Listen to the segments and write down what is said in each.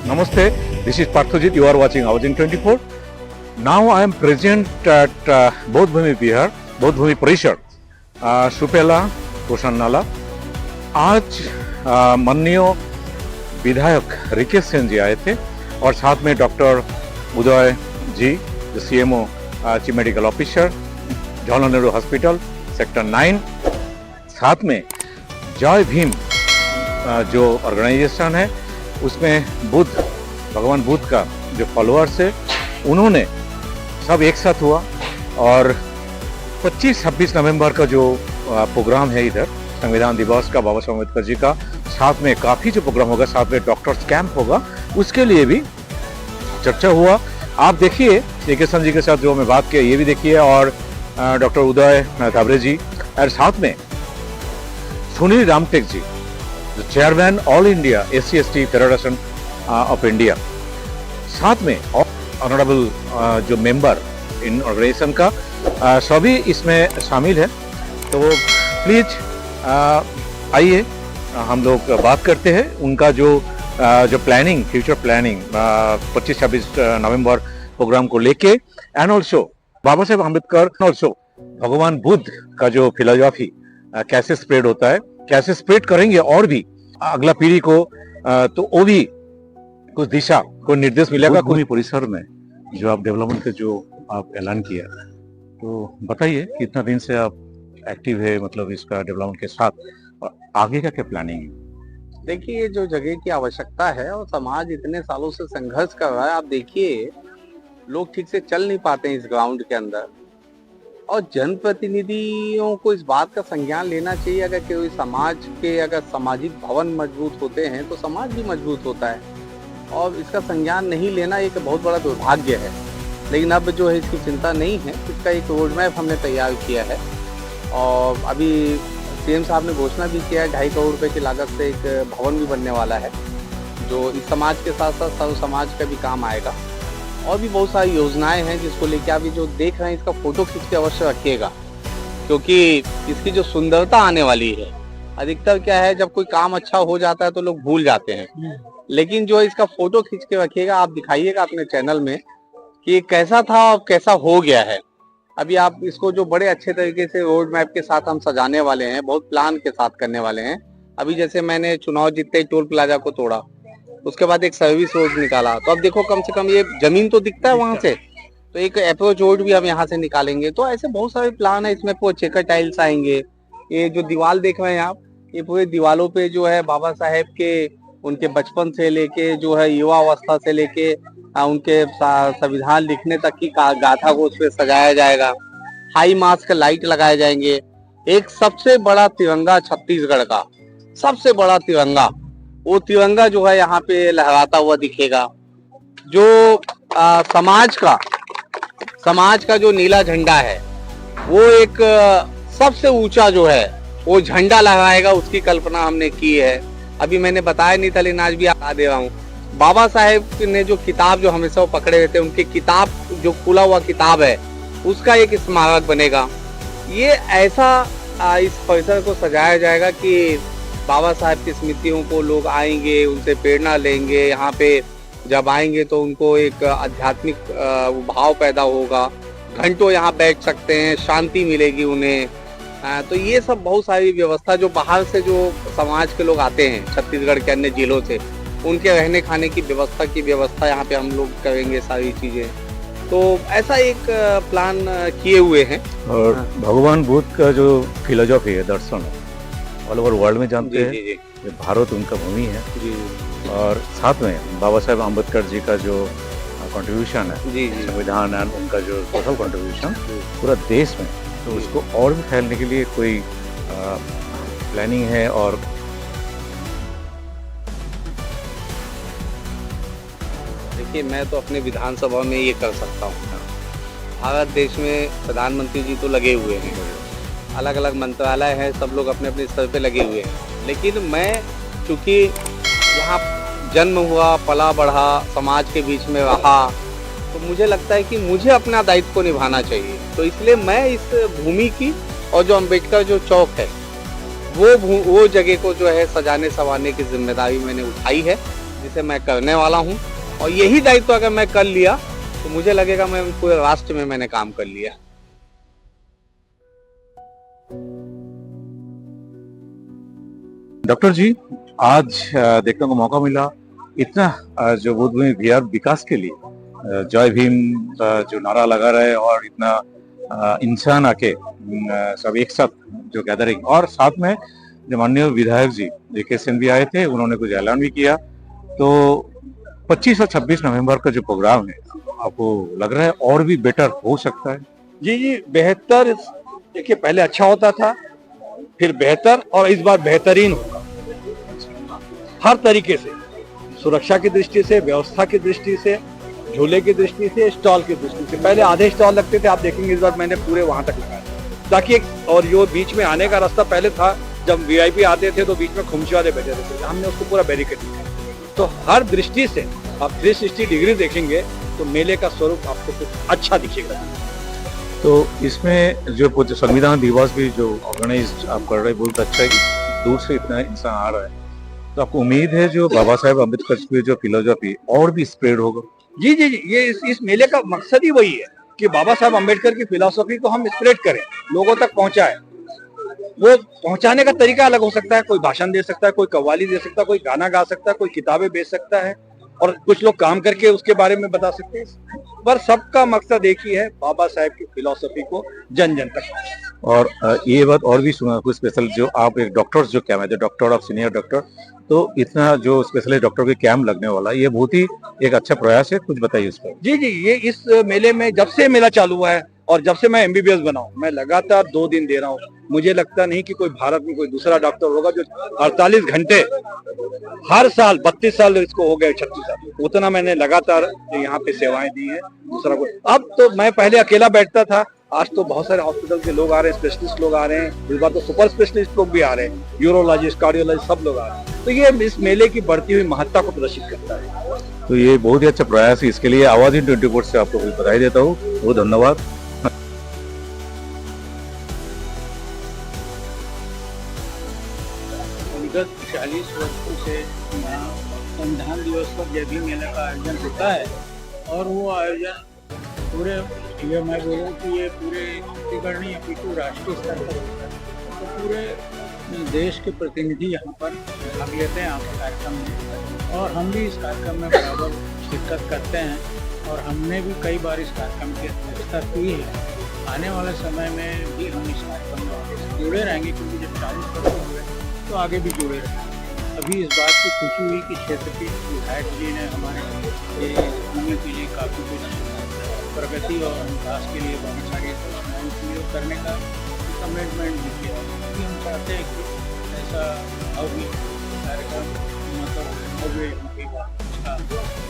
Namaste, this is Parthojit. You are watching Housing 24. Now I am present at Bodhbhumi Vihar, Bodhbhumi Parishar, Supela question नाला. आज माननीय विधायक रिकेश सेन जी आए थे और साथ में doctor Uday ji, CMO chief medical officer, Jawaharlal Nehru hospital sector 9, साथ में जय भीम जो ऑर्गेनाइजेशन है उसमें भगवान बुद्ध का जो फॉलोअर्स है उन्होंने सब एक साथ हुआ और 25-26 नवंबर का जो प्रोग्राम है इधर संविधान दिवस का, बाबा साहब अम्बेडकर जी का, साथ में काफ़ी जो प्रोग्राम होगा, साथ में डॉक्टर्स कैंप होगा, उसके लिए भी चर्चा हुआ. आप देखिए रिकेश जी के साथ जो मैं बात किया ये भी देखिए और डॉक्टर उदय धाबरे जी और साथ में सुनील रामटेक जी जो chairman all India SC/ST federation of India, साथ में ऑनरेबल जो मेंबर इन ऑर्गेनाइजेशन का सभी इसमें शामिल है. तो प्लीज आइए हम लोग बात करते हैं उनका जो प्लानिंग, फ्यूचर प्लानिंग 25-26 नवंबर प्रोग्राम को लेके and also Baba Saheb Ambedkar, also भगवान बुद्ध का जो फिलोसॉफी कैसे स्प्रेड होता है, कैसे स्प्रेड करेंगे और भी अगला पीढ़ी को, तो वो भी कुछ दिशा को निर्देश मिलेगा. पूरी परिसर में जो आप डेवलपमेंट का जो आप ऐलान किया, तो बताइए कितना दिन से आप एक्टिव है, मतलब इसका डेवलपमेंट के साथ, और आगे का क्या प्लानिंग है? देखिए, ये जो जगह की आवश्यकता है और समाज इतने सालों से संघर्ष कर रहा है. आप देखिए, लोग ठीक से चल नहीं पाते हैं इस ग्राउंड के अंदर और जनप्रतिनिधियों को इस बात का संज्ञान लेना चाहिए. अगर कोई समाज के अगर सामाजिक भवन मजबूत होते हैं तो समाज भी मजबूत होता है और इसका संज्ञान नहीं लेना एक बहुत बड़ा दुर्भाग्य है. लेकिन अब जो है इसकी चिंता नहीं है. इसका एक रोड मैप हमने तैयार किया है और अभी सीएम साहब ने घोषणा भी किया है 2.5 करोड़ रुपए की लागत से एक भवन भी बनने वाला है जो इस समाज के साथ साथ सर्व समाज का भी काम आएगा. और भी बहुत सारी योजनाएं हैं जिसको लेके अभी जो देख रहे हैं इसका फोटो खींच के अवश्य रखिएगा, क्योंकि इसकी जो सुंदरता आने वाली है. अधिकतर क्या है, जब कोई काम अच्छा हो जाता है तो लोग भूल जाते हैं, लेकिन जो इसका फोटो खींच के रखिएगा, आप दिखाइएगा अपने चैनल में कि ये कैसा था और कैसा हो गया है. अभी आप इसको जो बड़े अच्छे तरीके से रोड मैप के साथ हम सजाने वाले हैं, बहुत प्लान के साथ करने वाले हैं. अभी जैसे मैंने चुनाव जीतते ही टोल प्लाजा को तोड़ा, उसके बाद एक सर्विस रोड निकाला, तो अब देखो कम से कम ये जमीन तो दिखता है वहां से, तो एक अप्रोच रोड भी हम यहाँ से निकालेंगे. तो ऐसे बहुत सारे प्लान है. इसमें पूरे चेकर टाइल्स आएंगे. ये जो दीवार देख रहे हैं आप, ये पूरे दीवारों पे जो है बाबा साहेब के उनके बचपन से लेके जो है युवा अवस्था से लेके उनके संविधान लिखने तक की गाथा को उस पर सजाया जाएगा. हाई मास्क लाइट लगाए जाएंगे. एक सबसे बड़ा तिरंगा छत्तीसगढ़ का सबसे बड़ा तिरंगा, वो तिरंगा जो है यहाँ पे लहराता हुआ दिखेगा. जो समाज का जो नीला झंडा है वो एक सबसे ऊंचा जो है वो झंडा लहराएगा, उसकी कल्पना हमने की है. अभी मैंने बताया नहीं था लेकिन आज भी बता दे रहा हूँ. बाबा साहेब ने जो किताब जो हमेशा वो पकड़े हुए थे, उनकी किताब जो खुला हुआ किताब है उसका एक स्मारक बनेगा. ये ऐसा इस परिसर को सजाया जाएगा कि बाबा साहेब की स्मृतियों को लोग आएंगे, उनसे प्रेरणा लेंगे. यहाँ पे जब आएंगे तो उनको एक आध्यात्मिक भाव पैदा होगा. घंटों यहाँ बैठ सकते हैं, शांति मिलेगी उन्हें. तो ये सब बहुत सारी व्यवस्था, जो बाहर से जो समाज के लोग आते हैं छत्तीसगढ़ के अन्य जिलों से, उनके रहने खाने की व्यवस्था यहाँ पे हम लोग करेंगे सारी चीजें. तो ऐसा एक प्लान किए हुए हैं. और भगवान बुद्ध का जो फिलोसॉफी है, दर्शन है, ऑल ओवर वर्ल्ड में जानते हैं. ये भारत उनका भूमि है जी. और साथ में बाबा साहेब अम्बेडकर जी का जो कंट्रीब्यूशन है जी. संविधान एंड उनका जो सोशल कंट्रीब्यूशन पूरा देश में, तो उसको और भी फैलने के लिए कोई प्लानिंग है. और देखिए, मैं तो अपने विधानसभा में ये कर सकता हूँ. भारत देश में प्रधानमंत्री जी तो लगे हुए हैं, अलग अलग मंत्रालय हैं, सब लोग अपने अपने स्तर पे लगे हुए हैं. लेकिन मैं चूंकि यहाँ जन्म हुआ, पला बढ़ा, समाज के बीच में रहा, तो मुझे लगता है कि मुझे अपना दायित्व को निभाना चाहिए. तो इसलिए मैं इस भूमि की और जो अम्बेडकर जो चौक है वो जगह को जो है सजाने संवारने की जिम्मेदारी मैंने उठाई है. जिसे मैं करने वाला हूँ, और यही दायित्व अगर मैं कर लिया तो मुझे लगेगा मैं पूरे राष्ट्र में मैंने काम कर लिया। डॉक्टर जी, आज देखने को मौका मिला इतना जो बोधभूमि बिहार विकास के लिए जय भीम जो नारा लगा रहे और इतना इंसान आके सब एक साथ जो गैदरिंग, और साथ में जो माननीय विधायक जी जेके सिंह भी आए थे, उन्होंने कुछ ऐलान भी किया। तो 25 और 26 नवंबर का जो प्रोग्राम है, आपको लग रहा है और भी बेटर हो सकता है? जी जी, बेहतर देखिए, पहले अच्छा होता था, फिर बेहतर, और इस बार बेहतरीन होगा हर तरीके से, सुरक्षा की दृष्टि से, व्यवस्था की दृष्टि से, झूले की दृष्टि से, स्टॉल की दृष्टि से। पहले आधे स्टॉल लगते थे, आप देखेंगे इस बार मैंने पूरे वहां तक लगाए, ताकि और जो बीच में आने का रास्ता पहले था, जब वीआईपी आते थे तो बीच में खुमची वाले बैठे रहते थे, हमने उसको पूरा बैरिकेड किया। तो हर दृष्टि से आप 360 डिग्री देखेंगे तो मेले का स्वरूप आपको कुछ अच्छा दिखेगा। तो इसमें जो संविधान दिवस भी जो ऑर्गेनाइज आप कर रहे हैं, बहुत अच्छा है कि दूर से इतना इंसान आ रहा है। तो आपको उम्मीद है जो बाबा साहेब अम्बेडकर की जो फिलोसफी और भी स्प्रेड होगा? जी जी जी, ये इस मेले का मकसद ही वही है कि बाबा साहब अम्बेडकर की फिलॉसफी को हम स्प्रेड करें, लोगों तक पहुंचाएं। वो पहुंचाने का तरीका अलग हो सकता है, कोई भाषण दे सकता है, कोई कव्वाली दे सकता है, कोई गाना गा सकता है, कोई किताबें बेच सकता है, और कुछ लोग काम करके उसके बारे में बता सकते हैं। पर सबका मकसद एक ही है, बाबा साहेब की फिलॉसफी को जन जन तक। और ये बात और भी सुना कुछ स्पेशल, जो आप एक डॉक्टर जो कैंप है, डॉक्टर ऑफ सीनियर डॉक्टर, तो इतना जो स्पेशली डॉक्टर के कैंप लगने वाला, ये बहुत ही एक अच्छा प्रयास है, कुछ बताइए उस पर। जी जी, ये इस मेले में जब से मेला चालू हुआ है और जब से मैं एमबीबीएस बना हूं, मैं लगातार 2 दिन दे रहा हूं। मुझे लगता नहीं कि कोई भारत में कोई दूसरा डॉक्टर होगा जो 48 घंटे हर साल, 32 साल इसको हो गए, 36 साल, उतना मैंने लगातार यहाँ पे सेवाएं दी हैं। दूसरा कोई, अब तो मैं पहले अकेला बैठता था, आज तो बहुत सारे हॉस्पिटल के लोग आ रहे हैं, स्पेशलिस्ट लोग आ रहे हैं, इस बार तो सुपर स्पेशलिस्ट लोग भी आ रहे हैं, यूरोलॉजिस्ट, कार्डियोलॉजिस्ट, सब लोग आ रहे हैं। तो ये इस मेले की बढ़ती हुई महत्ता को प्रदर्शित करता है। तो ये बहुत ही अच्छा प्रयास है, इसके लिए आवाज इन 24 से आपको बधाई देता हूँ, बहुत धन्यवाद। विगत 40 वर्षों से यहाँ संविधान दिवस पर जय भीम मेला का आयोजन होता है, और वो आयोजन पूरे, ये मैं बोलूँ कि ये पूरे छत्तीसगढ़ नहीं अपितु राष्ट्रीय स्तर पर होता है। तो पूरे देश के प्रतिनिधि यहाँ पर भाग लेते हैं आपके कार्यक्रम में, और हम भी इस कार्यक्रम में बराबर शिरकत करते हैं, और हमने भी कई बार इस कार्यक्रम की अध्यक्षता की है। आने वाले समय में भी हम इस कार्यक्रम में जुड़े रहेंगे, क्योंकि जब 40 वर्ष हुए तो आगे भी जुड़े रहेंगे। अभी इस बात की खुशी हुई कि क्षेत्र के विधायक जी ने हमारे ये घूमने के लिए काफ़ी कुछ प्रगति और विकास के लिए बहुत सारी योजनाएं उपयोग करने का कमिटमेंट भी किया। हम चाहते हैं कि ऐसा भव्य कार्यक्रम, मतलब भव्य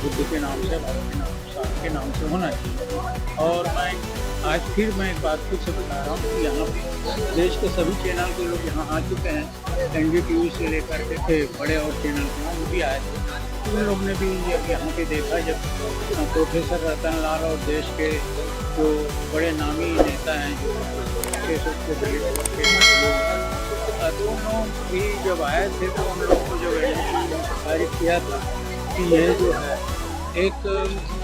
बुद्ध के नाम से, भारत के नाम साथ के नाम से होना चाहिए। और मैं एक बात फिर से बता रहा हूँ कि यहाँ पे देश के सभी चैनल के लोग यहाँ आ चुके हैं, एनडीटीवी से लेकर के बड़े और चैनल के वो भी आए थे। उन लोग ने भी यहाँ पे देखा, जब प्रोफेसर रतन लाल और देश के जो बड़े नामी नेता हैं, जो दोनों भी जब आए थे, तो उन लोग को जो तारीफ किया था कि ये जो है एक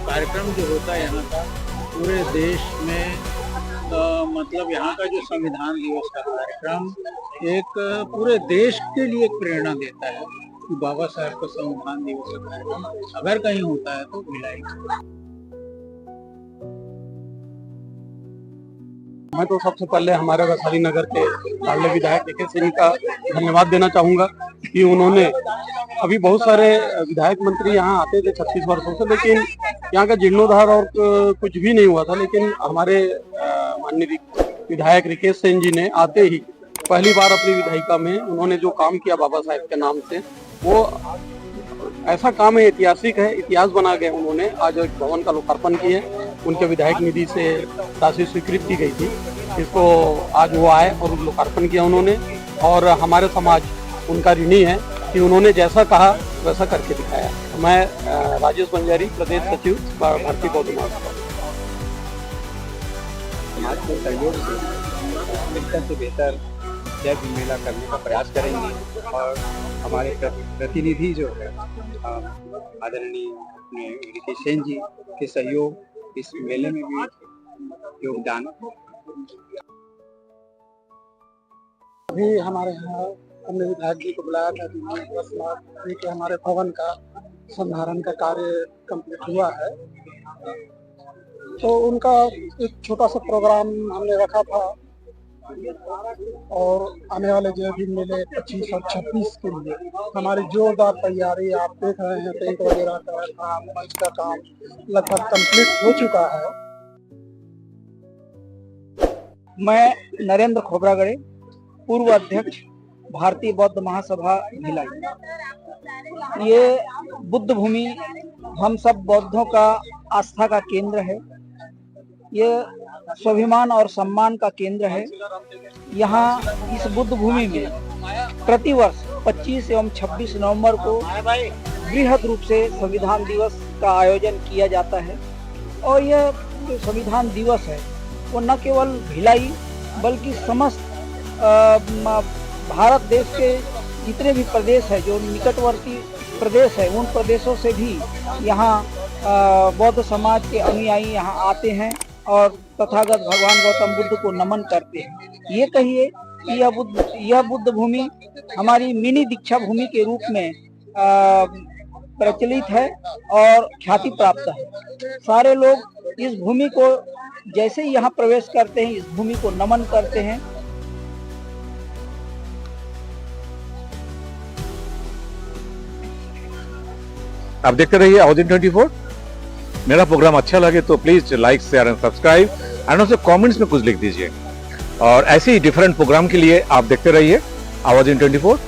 कार्यक्रम जो होता है यहाँ का पूरे देश में, मतलब यहाँ का जो संविधान दिवस का कार्यक्रम एक पूरे देश के लिए एक प्रेरणा देता है कि बाबा साहब का संविधान दिवस का कार्यक्रम अगर कहीं होता है तो भिलाई। मैं तो सबसे पहले हमारे वैशाली नगर के लाडले विधायक जेके सिंह का धन्यवाद देना चाहूँगा कि उन्होंने, अभी बहुत सारे विधायक मंत्री यहाँ आते थे 36 वर्षों से, लेकिन यहाँ का जीर्णोद्धार और कुछ भी नहीं हुआ था। लेकिन हमारे माननीय विधायक रिकेश सिंह जी ने आते ही पहली बार अपनी विधायिका में उन्होंने जो काम किया बाबा साहेब के नाम से, वो ऐसा काम है, ऐतिहासिक है, इतिहास बना गया। उन्होंने आज एक भवन का लोकार्पण किए, उनके विधायक निधि से राशि स्वीकृत की गई थी, इसको आज वो आए और लोकार्पण किया उन्होंने। और हमारे समाज उनका ऋणी है कि उन्होंने जैसा कहा वैसा करके दिखाया। मैं राजेश बंजारी, प्रदेश सचिव, भारतीय बौद्ध महासभा। समाज के सहयोग से बेहतर से बेहतर जय भीम मेला करने का प्रयास करेंगे। और हमारे प्रतिनिधि जो है आदरणीय अपने ऋषि सेन जी के सहयोग इस मेले में भी योगदान। अभी हमारे यहाँ हमने विधायक जी को बुलाया था, 10 लाख के हमारे भवन का संधारण का कार्य कंप्लीट हुआ है, तो उनका एक छोटा सा प्रोग्राम हमने रखा था। और आने वाले जो भी मेले 25 और 26 के लिए हमारी जोरदार तैयारी आप देख रहे हैं। टेंट वगैरह का काम, मंच का काम लगभग कंप्लीट हो चुका है। मैं नरेंद्र खोबरागड़े, पूर्व अध्यक्ष भारतीय बौद्ध महासभा भिलाई। ये बुद्ध भूमि हम सब बौद्धों का आस्था का केंद्र है। ये स्वाभिमान और सम्मान का केंद्र है। यहाँ इस बुद्ध भूमि में प्रतिवर्ष 25 एवं 26 नवंबर को बृहद रूप से संविधान दिवस का आयोजन किया जाता है। और यह जो संविधान दिवस है वो न केवल भिलाई बल्कि समस्त भारत देश के जितने भी प्रदेश है, जो निकटवर्ती प्रदेश है, उन प्रदेशों से भी यहाँ बौद्ध समाज के अनुयायी यहाँ आते हैं और तथागत भगवान गौतम बुद्ध को नमन करते हैं। ये कहिए कि यह बुद्ध भूमि हमारी मिनी दीक्षा भूमि के रूप में प्रचलित है और ख्याति प्राप्त है। सारे लोग इस भूमि को जैसे ही यहाँ प्रवेश करते हैं, इस भूमि को नमन करते हैं। आप देखते रहिए आवाज़ 24। मेरा प्रोग्राम अच्छा लगे तो please like, share and subscribe and also comments में कुछ लिख दीजिए। और ऐसे ही डिफरेंट प्रोग्राम के लिए आप देखते रहिए आवाज़ 24।